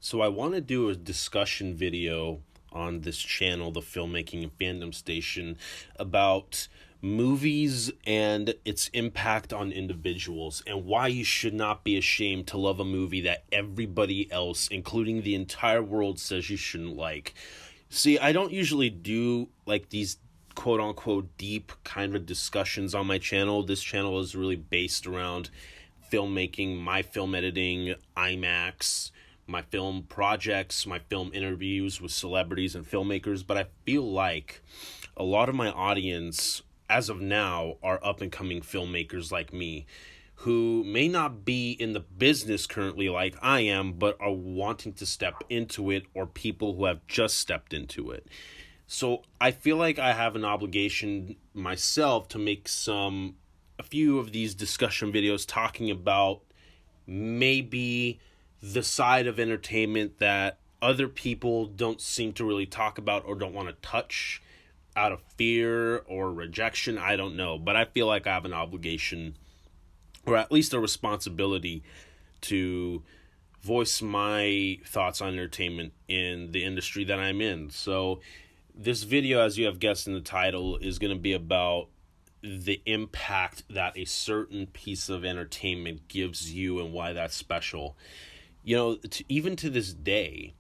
So I want to do a discussion video on this channel, the Filmmaking Fandom Station, about movies and its impact on individuals and why you should not be ashamed to love a movie that everybody else, including the entire world, says you shouldn't like. See, I don't usually do like these quote unquote deep kind of discussions on my channel. This channel is really based around filmmaking, my film editing, IMAX, my film projects, my film interviews with celebrities and filmmakers. But I feel like a lot of my audience, as of now, are up and coming filmmakers like me who may not be in the business currently like I am, but are wanting to step into it, or people who have just stepped into it. So I feel like I have an obligation myself to make a few of these discussion videos talking about maybe the side of entertainment that other people don't seem to really talk about or don't want to touch out of fear or rejection. I don't know, but I feel like I have an obligation, or at least a responsibility, to voice my thoughts on entertainment in the industry that I'm in. So this video, as you have guessed in the title, is going to be about the impact that a certain piece of entertainment gives you and why that's special. You know, even to this day,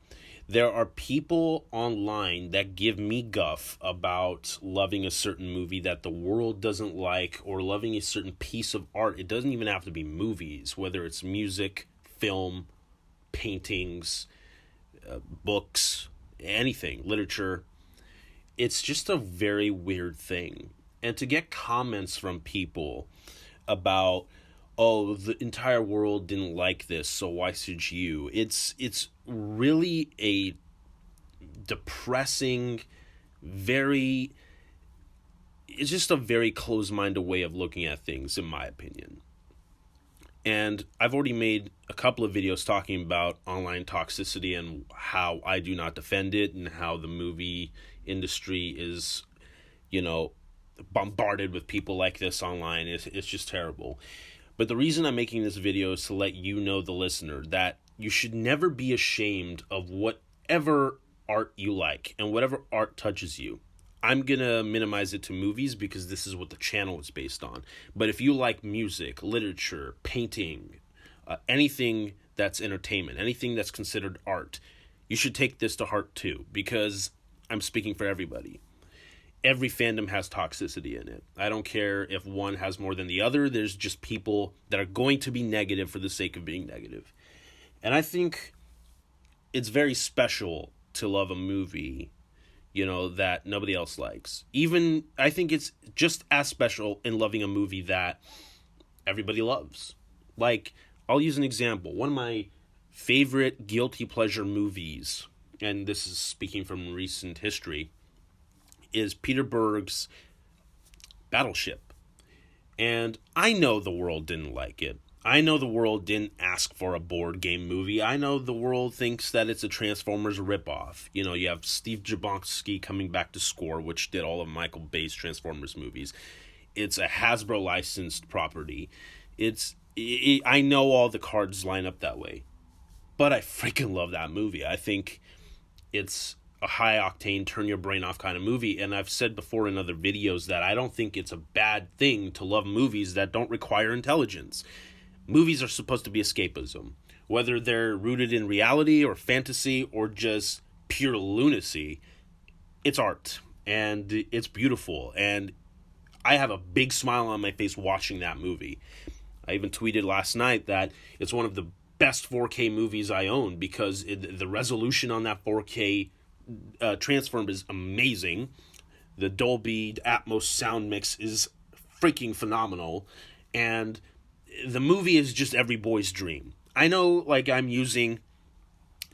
there are people online that give me guff about loving a certain movie that the world doesn't like, or loving a certain piece of art. It doesn't even have to be movies, whether it's music, film, paintings, books, anything, literature. It's just a very weird thing. And to get comments from people about, oh, the entire world didn't like this, so why should you? It's really a depressing, it's just a very closed-minded way of looking at things, in my opinion. And I've already made a couple of videos talking about online toxicity and how I do not defend it, and how the movie industry is, bombarded with people like this online. It's just terrible. But the reason I'm making this video is to let you know, the listener, that you should never be ashamed of whatever art you like and whatever art touches you. I'm going to minimize it to movies because this is what the channel is based on. But if you like music, literature, painting, anything that's entertainment, anything that's considered art, you should take this to heart too, because I'm speaking for everybody. Every fandom has toxicity in it. I don't care if one has more than the other. There's just people that are going to be negative for the sake of being negative. And I think it's very special to love a movie, that nobody else likes. Even, I think it's just as special in loving a movie that everybody loves. Like, I'll use an example. One of my favorite guilty pleasure movies, and this is speaking from recent history, is Peter Berg's Battleship. And I know the world didn't like it. I know the world didn't ask for a board game movie. I know the world thinks that it's a Transformers ripoff. You have Steve Jablonsky coming back to score, which did all of Michael Bay's Transformers movies. It's a Hasbro licensed property. I know all the cards line up that way. But I freaking love that movie. I think it's a high-octane, turn-your-brain-off kind of movie. And I've said before in other videos that I don't think it's a bad thing to love movies that don't require intelligence. Movies are supposed to be escapism. Whether they're rooted in reality or fantasy or just pure lunacy, it's art. And it's beautiful. And I have a big smile on my face watching that movie. I even tweeted last night that it's one of the best 4K movies I own, because the resolution on that 4K transform is amazing. The Dolby Atmos sound mix is freaking phenomenal, and the movie is just every boy's dream. I know, I'm using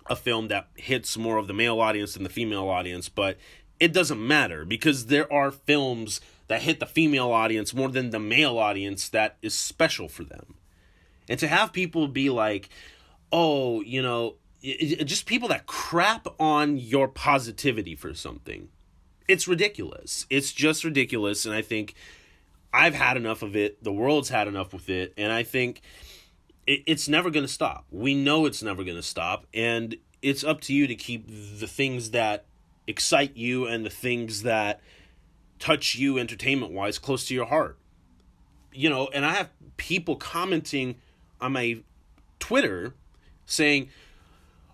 a film that hits more of the male audience than the female audience, but it doesn't matter, because there are films that hit the female audience more than the male audience that is special for them. And to have people be like, oh, just people that crap on your positivity for something. It's ridiculous. It's just ridiculous. And I think I've had enough of it. The world's had enough with it. And I think it's never going to stop. We know it's never going to stop. And it's up to you to keep the things that excite you and the things that touch you entertainment-wise close to your heart. And I have people commenting on my Twitter saying,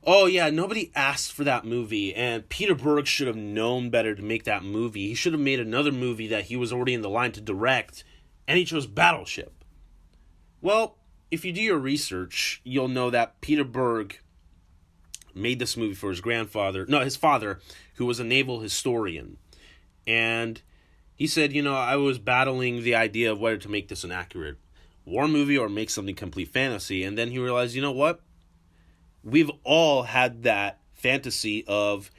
oh yeah, nobody asked for that movie, and Peter Berg should have known better to make that movie. He should have made another movie that he was already in the line to direct, and he chose Battleship. Well, if you do your research, you'll know that Peter Berg made this movie for his father, who was a naval historian. And he said, I was battling the idea of whether to make this an accurate war movie or make something complete fantasy. And then he realized, you know what? We've all had that fantasy of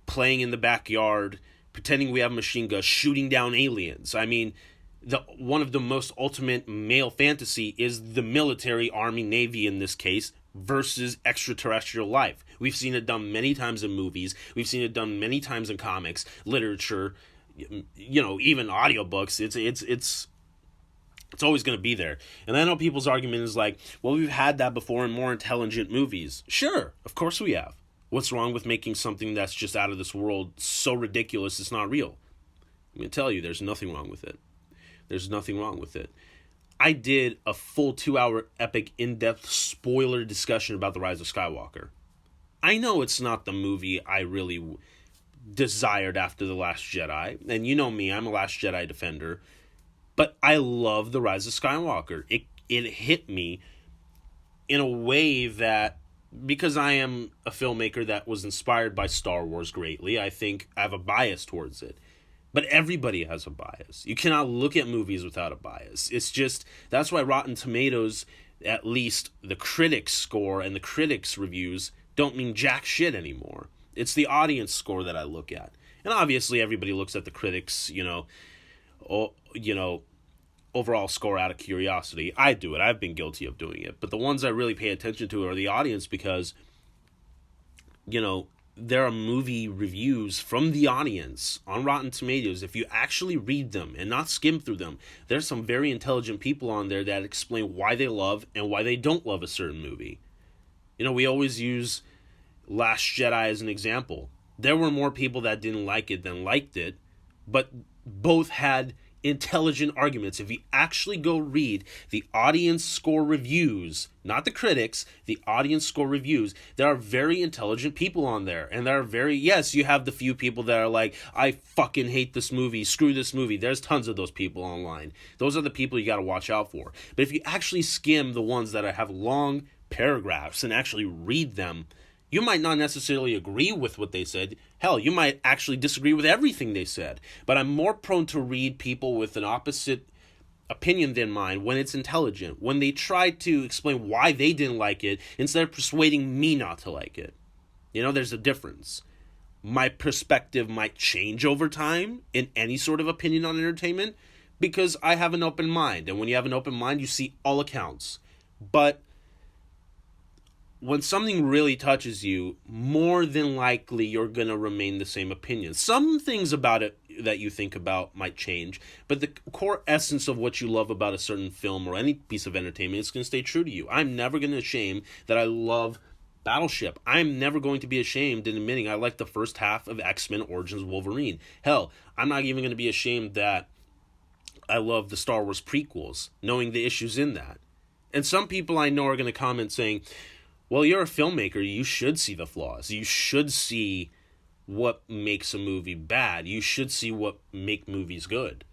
playing in the backyard, pretending we have machine guns, shooting down aliens. I mean, one of the most ultimate male fantasy is the military, Army, Navy in this case, versus extraterrestrial life. We've seen it done many times in movies. We've seen it done many times in comics, literature, even audiobooks. It's always going to be there. And I know people's argument is like, well, we've had that before in more intelligent movies. Sure, of course we have. What's wrong with making something that's just out of this world so ridiculous it's not real? I'm going to tell you, there's nothing wrong with it. There's nothing wrong with it. I did a full 2-hour epic in-depth spoiler discussion about The Rise of Skywalker. I know it's not the movie I really desired after The Last Jedi. And you know me, I'm a Last Jedi defender. But I love The Rise of Skywalker. It hit me in a way that, because I am a filmmaker that was inspired by Star Wars greatly, I think I have a bias towards it. But everybody has a bias. You cannot look at movies without a bias. It's just, that's why Rotten Tomatoes, at least the critics score and the critics reviews, don't mean jack shit anymore. It's the audience score that I look at. And obviously everybody looks at the critics, overall score out of curiosity. I do it. I've been guilty of doing it. But the ones I really pay attention to are the audience, because, there are movie reviews from the audience on Rotten Tomatoes. If you actually read them and not skim through them, there's some very intelligent people on there that explain why they love and why they don't love a certain movie. We always use Last Jedi as an example. There were more people that didn't like it than liked it, but both had intelligent arguments. If you actually go read the audience score reviews, not the critics, the audience score reviews, there are very intelligent people on there. And there are yes, you have the few people that are like, I fucking hate this movie, screw this movie. There's tons of those people online. Those are the people you got to watch out for. But if you actually skim the ones that have long paragraphs and actually read them, you might not necessarily agree with what they said. Hell, you might actually disagree with everything they said. But I'm more prone to read people with an opposite opinion than mine when it's intelligent, when they try to explain why they didn't like it instead of persuading me not to like it. There's a difference. My perspective might change over time in any sort of opinion on entertainment because I have an open mind. And when you have an open mind, you see all accounts. But when something really touches you, more than likely you're going to remain the same opinion. Some things about it that you think about might change, but the core essence of what you love about a certain film or any piece of entertainment is going to stay true to you. I'm never going to shame that I love Battleship. I'm never going to be ashamed in admitting I like the first half of X-Men Origins Wolverine. Hell, I'm not even going to be ashamed that I love the Star Wars prequels, knowing the issues in that. And some people I know are going to comment saying, well, you're a filmmaker, you should see the flaws. You should see what makes a movie bad. You should see what make movies good.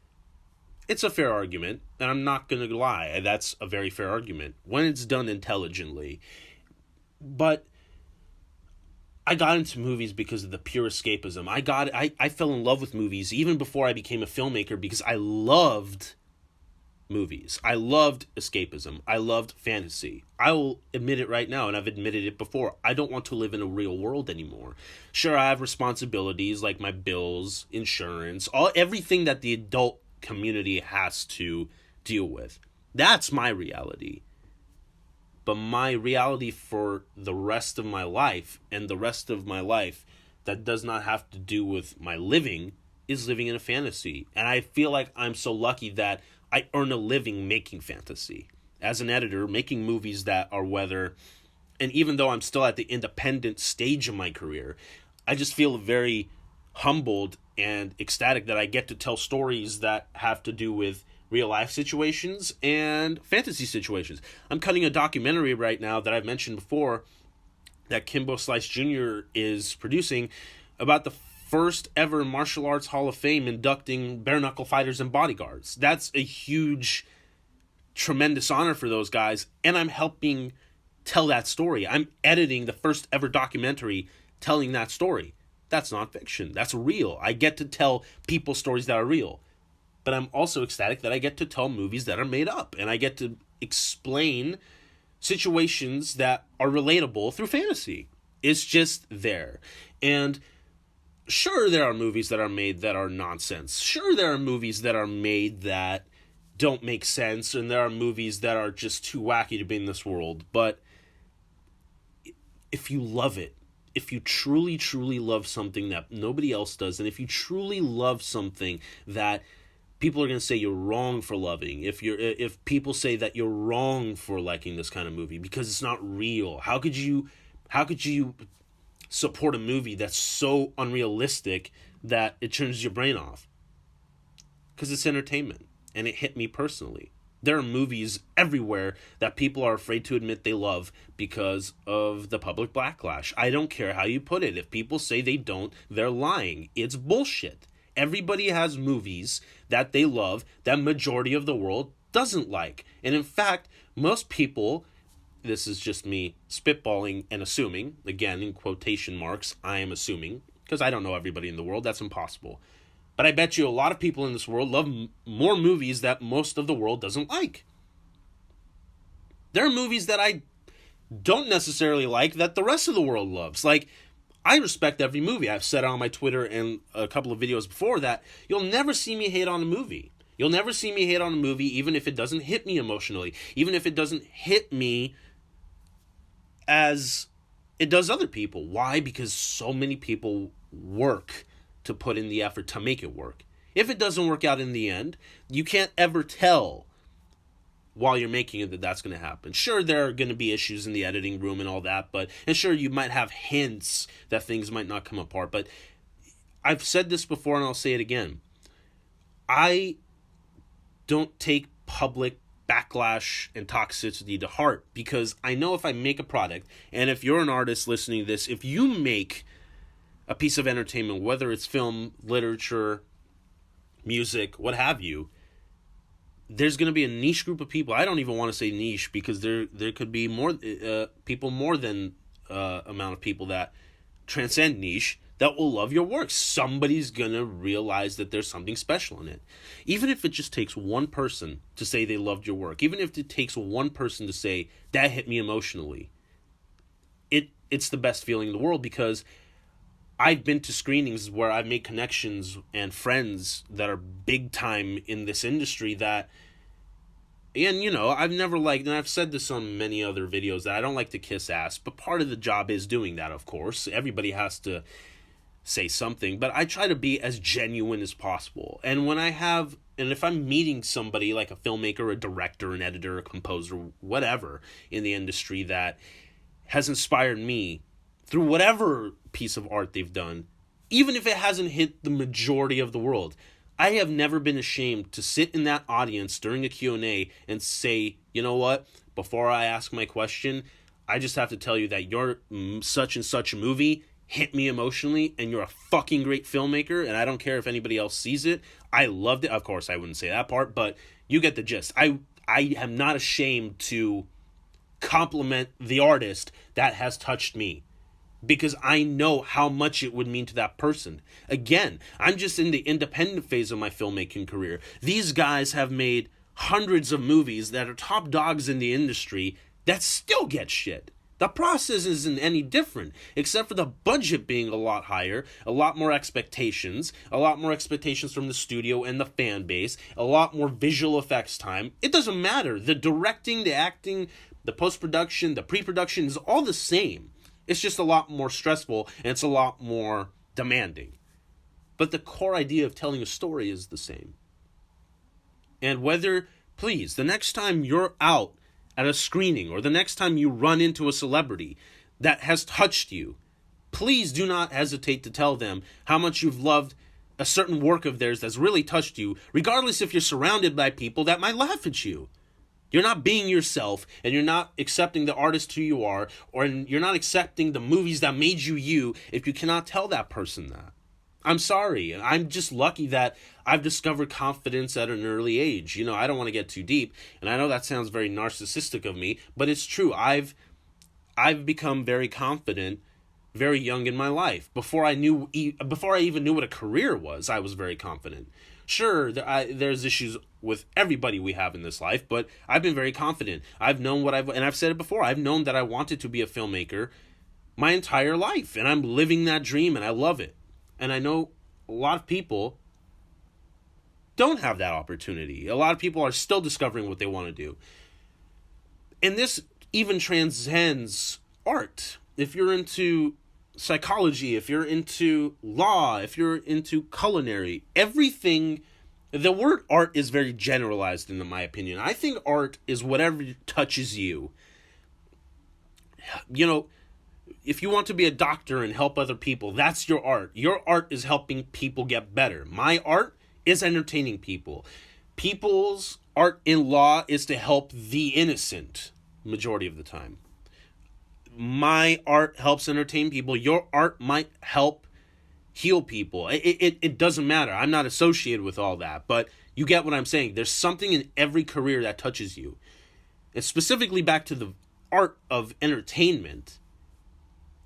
It's a fair argument, and I'm not going to lie. That's a very fair argument when it's done intelligently. But I got into movies because of the pure escapism. I fell in love with movies even before I became a filmmaker because I loved movies. I loved escapism. I loved fantasy. I will admit it right now, and I've admitted it before. I don't want to live in a real world anymore. Sure, I have responsibilities like my bills, insurance, everything that the adult community has to deal with. That's my reality. But my reality for the rest of my life, and the rest of my life that does not have to do with my living, is living in a fantasy. And I feel like I'm so lucky that I earn a living making fantasy. As an editor, making movies that are whether And even though I'm still at the independent stage of my career, I just feel very humbled and ecstatic that I get to tell stories that have to do with real life situations and fantasy situations. I'm cutting a documentary right now that I've mentioned before that Kimbo Slice Jr. is producing about the first ever Martial Arts Hall of Fame inducting bare knuckle fighters and bodyguards. That's a huge, tremendous honor for those guys, and I'm helping tell that story. I'm editing the first ever documentary telling that story. That's not fiction. That's real. I get to tell people stories that are real. But I'm also ecstatic that I get to tell movies that are made up, and I get to explain situations that are relatable through fantasy. It's just there. And sure, there are movies that are made that are nonsense. Sure, there are movies that are made that don't make sense, and there are movies that are just too wacky to be in this world. But if you love it, if you truly, truly love something that nobody else does, and if you truly love something that people are going to say you're wrong for loving, if people say that you're wrong for liking this kind of movie because it's not real, how could you support a movie that's so unrealistic that it turns your brain off? Because it's entertainment, and it hit me personally. There are movies everywhere that people are afraid to admit they love because of the public backlash. I don't care how you put it. If people say they don't, they're lying. It's bullshit. Everybody has movies that they love that majority of the world doesn't like. And in fact, most people, this is just me spitballing and assuming, again, in quotation marks, I am assuming, because I don't know everybody in the world, that's impossible. But I bet you a lot of people in this world love more movies that most of the world doesn't like. There are movies that I don't necessarily like that the rest of the world loves. Like, I respect every movie. I've said on my Twitter and a couple of videos before that you'll never see me hate on a movie. You'll never see me hate on a movie even if it doesn't hit me emotionally. Even if it doesn't hit me as it does other people. Why? Because so many people work to put in the effort to make it work. If it doesn't work out in the end, you can't ever tell while you're making it that that's going to happen. Sure, there are going to be issues in the editing room and all that, and sure, you might have hints that things might not come apart, but I've said this before and I'll say it again. I don't take public backlash and toxicity to heart because I know if I make a product, and if you're an artist listening to this, if you make a piece of entertainment, whether it's film, literature, music, what have you, there's going to be a niche group of people. I don't even want to say niche because there could be more people, more than amount of people that transcend niche that will love your work. Somebody's going to realize that there's something special in it. Even if it just takes one person to say they loved your work, even if it takes one person to say, that hit me emotionally, it's the best feeling in the world because I've been to screenings where I've made connections and friends that are big time in this industry that, and I've never liked, and I've said this on many other videos, that I don't like to kiss ass, but part of the job is doing that, of course. Everybody has to say something, but I try to be as genuine as possible. And if I'm meeting somebody like a filmmaker, a director, an editor, a composer, whatever in the industry that has inspired me through whatever piece of art they've done, even if it hasn't hit the majority of the world, I have never been ashamed to sit in that audience during a Q&A and say, you know what, before I ask my question, I just have to tell you that your such and such movie hit me emotionally, and you're a fucking great filmmaker, and I don't care if anybody else sees it. I loved it. Of course, I wouldn't say that part, but you get the gist. I am not ashamed to compliment the artist that has touched me, because I know how much it would mean to that person. Again, I'm just in the independent phase of my filmmaking career. These guys have made hundreds of movies that are top dogs in the industry that still get shit. The process isn't any different, except for the budget being a lot higher, a lot more expectations from the studio and the fan base, a lot more visual effects time. It doesn't matter. The directing, the acting, the post-production, the pre-production is all the same. It's just a lot more stressful, and it's a lot more demanding. But the core idea of telling a story is the same. And please, the next time you're out at a screening, or the next time you run into a celebrity that has touched you, please do not hesitate to tell them how much you've loved a certain work of theirs that's really touched you, regardless if you're surrounded by people that might laugh at you. You're not being yourself, and you're not accepting the artist who you are, or you're not accepting the movies that made you you if you cannot tell that person that. I'm sorry. I'm just lucky that I've discovered confidence at an early age. You know, I don't want to get too deep, and I know that sounds very narcissistic of me, but it's true. I've become very confident very young in my life. Before I even knew what a career was, I was very confident. Sure, there's issues with everybody we have in this life, but I've been very confident. I've known and I've said it before, I've known that I wanted to be a filmmaker my entire life, and I'm living that dream, and I love it. And I know a lot of people don't have that opportunity. A lot of people are still discovering what they want to do. And this even transcends art. If you're into psychology, if you're into law, if you're into culinary, everything, the word art is very generalized in my opinion. I think art is whatever touches you. You know, if you want to be a doctor and help other people, that's your art. Your art is helping people get better. My art is entertaining people. People's art in law is to help the innocent, majority of the time. My art helps entertain people. Your art might help heal people. It doesn't matter. I'm not associated with all that, but you get what I'm saying. There's something in every career that touches you. And specifically back to the art of entertainment,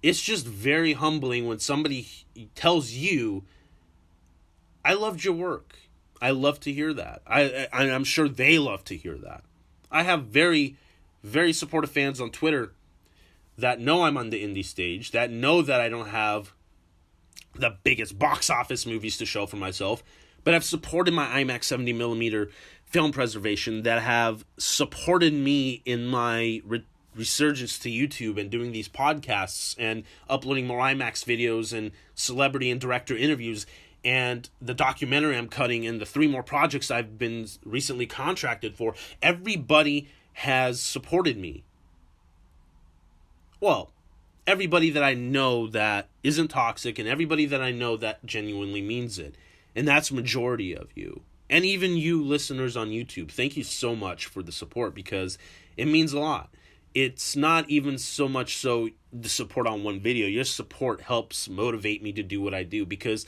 it's just very humbling when somebody tells you, I loved your work. I love to hear that. I'm sure they love to hear that. I have very, very supportive fans on Twitter that know I'm on the indie stage, that know that I don't have the biggest box office movies to show for myself, but have supported my IMAX 70mm film preservation, that have supported me in my resurgence to YouTube and doing these podcasts and uploading more IMAX videos and celebrity and director interviews and the documentary I'm cutting and the 3 more projects I've been recently contracted for. Everybody has supported me. Well, everybody that I know that isn't toxic, and everybody that I know that genuinely means it. And that's majority of you. And even you listeners on YouTube, thank you so much for the support, because it means a lot. It's not even so much so the support on one video. Your support helps motivate me to do what I do, because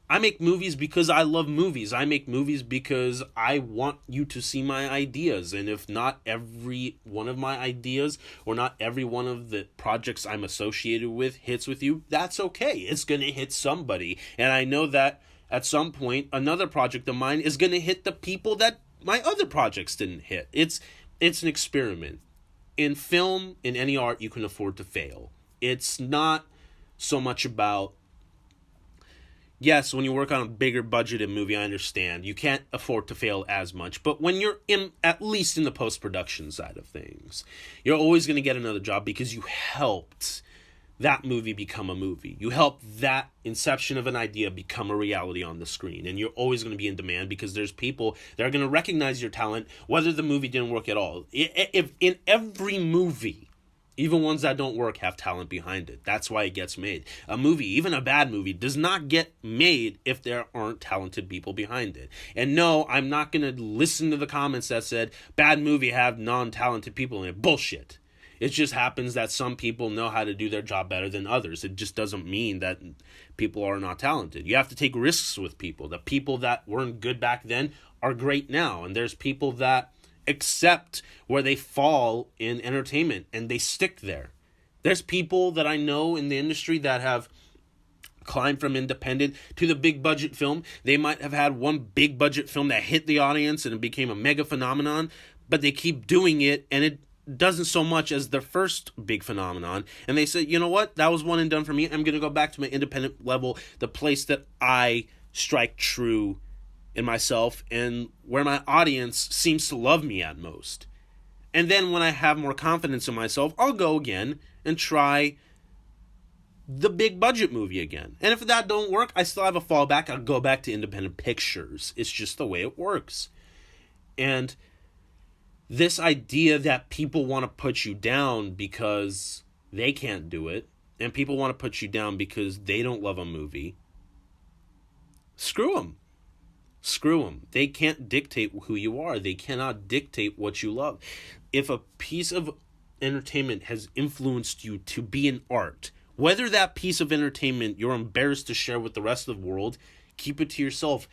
I make movies because I love movies. I make movies because I want you to see my ideas. And if not every one of my ideas, or not every one of the projects I'm associated with hits with you, that's okay. It's going to hit somebody. And I know that at some point, another project of mine is going to hit the people that my other projects didn't hit. It's an experiment. In film, in any art, you can afford to fail. It's not so much about, yes, when you work on a bigger budgeted movie, I understand. You can't afford to fail as much. But when you're at least in the post-production side of things, you're always going to get another job because you helped that movie become a movie. You helped that inception of an idea become a reality on the screen. And you're always going to be in demand because there's people that are going to recognize your talent, whether the movie didn't work at all. If in every movie, even ones that don't work, have talent behind it. That's why it gets made. A movie, even a bad movie, does not get made if there aren't talented people behind it. And no, I'm not going to listen to the comments that said, bad movie have non-talented people in it. Bullshit. It just happens that some people know how to do their job better than others. It just doesn't mean that people are not talented. You have to take risks with people. The people that weren't good back then are great now. And there's people that accept where they fall in entertainment and they stick there. There's people that I know in the industry that have climbed from independent to the big budget film. They might have had one big budget film that hit the audience and it became a mega phenomenon, but they keep doing it and it doesn't so much as their first big phenomenon. And they say, you know what? That was one and done for me. I'm going to go back to my independent level, the place that I strike true in myself and where my audience seems to love me at most. And then when I have more confidence in myself, I'll go again and try the big budget movie again. And if that don't work, I still have a fallback. I'll go back to independent pictures. It's just the way it works. And This idea that people want to put you down because they can't do it, and people want to put you down because they don't love a movie, screw them. Screw them. They can't dictate who you are. They cannot dictate what you love. If a piece of entertainment has influenced you to be an art, whether that piece of entertainment you're embarrassed to share with the rest of the world, keep it to yourself.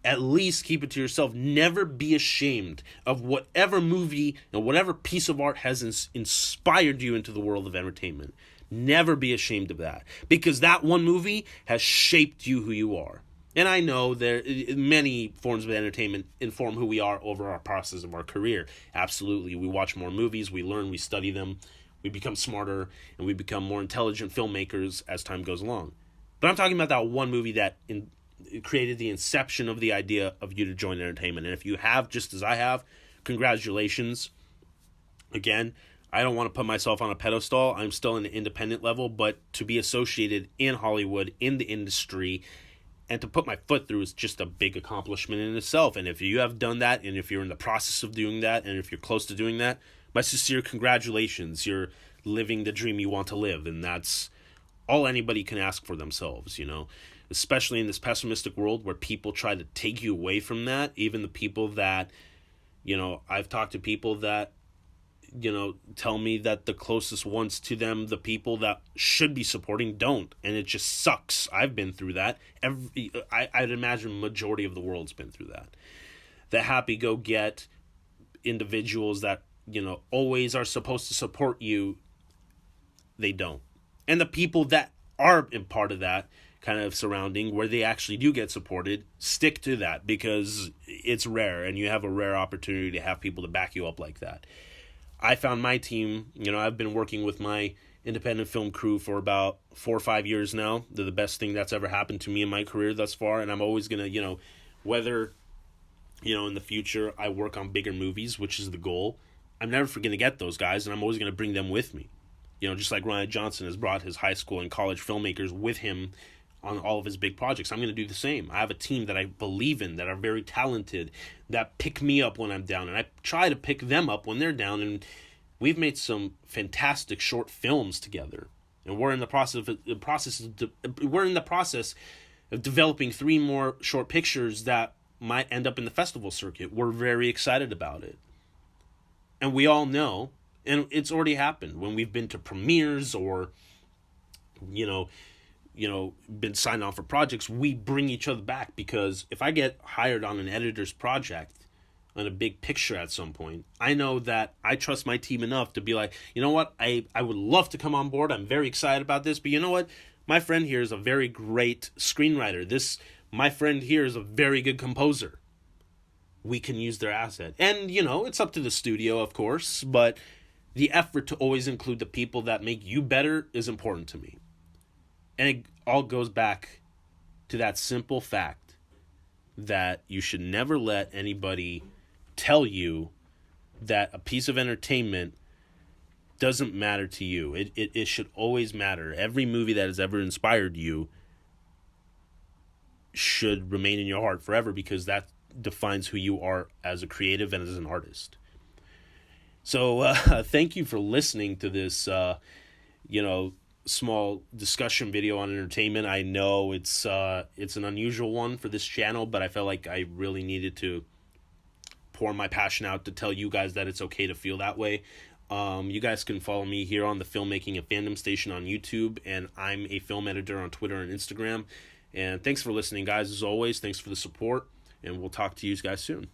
At least keep it to yourself. Never be ashamed of whatever movie and whatever piece of art has inspired you into the world of entertainment. Never be ashamed of that, because that one movie has shaped you who you are. And I know there many forms of entertainment inform who we are over our process of our career. Absolutely. We watch more movies, we learn, we study them, we become smarter, and we become more intelligent filmmakers as time goes along. But I'm talking about that one movie that created the inception of the idea of you to join entertainment. And if you have, just as I have, congratulations. Again, I don't want to put myself on a pedestal. I'm still in the independent level, but to be associated in Hollywood, in the industry, and to put my foot through is just a big accomplishment in itself. And if you have done that, and if you're in the process of doing that, and if you're close to doing that, my sincere congratulations. You're living the dream you want to live, and that's all anybody can ask for themselves, you know. Especially in this pessimistic world where people try to take you away from that. Even the people that, you know, I've talked to people that, you know, tell me that the closest ones to them, the people that should be supporting, don't. And it just sucks. I've been through that. I'd imagine majority of the world's been through that. The happy-go-get individuals that, you know, always are supposed to support you, they don't. And the people that are in part of that kind of surrounding where they actually do get supported, stick to that, because it's rare, and you have a rare opportunity to have people to back you up like that. I found my team, you know, I've been working with my independent film crew for about 4 or 5 years now. They're the best thing that's ever happened to me in my career thus far, and I'm always going to, you know, whether, you know, in the future I work on bigger movies, which is the goal, I'm never going to get those guys, and I'm always going to bring them with me. You know, just like Ryan Johnson has brought his high school and college filmmakers with him on all of his big projects. I'm going to do the same. I have a team that I believe in, that are very talented, that pick me up when I'm down, and I try to pick them up when they're down, and we've made some fantastic short films together. And we're in the process of developing 3 more short pictures that might end up in the festival circuit. We're very excited about it. And we all know, and it's already happened when we've been to premieres or, you know, been signed on for projects, we bring each other back, because if I get hired on an editor's project on a big picture at some point, I know that I trust my team enough to be like, you know what, I would love to come on board. I'm very excited about this, but you know what? My friend here is a very great screenwriter. My friend here is a very good composer. We can use their asset. And, you know, it's up to the studio, of course, but the effort to always include the people that make you better is important to me. And it all goes back to that simple fact that you should never let anybody tell you that a piece of entertainment doesn't matter to you. It should always matter. Every movie that has ever inspired you should remain in your heart forever, because that defines who you are as a creative and as an artist. So thank you for listening to this, small discussion video on entertainment. I know it's an unusual one for this channel, but I felt like I really needed to pour my passion out to tell you guys that it's okay to feel that way. You guys can follow me here on the Filmmaking Fandom Station on YouTube, and I'm a film editor on Twitter and Instagram. And thanks for listening, guys. As always, thanks for the support, and we'll talk to you guys soon.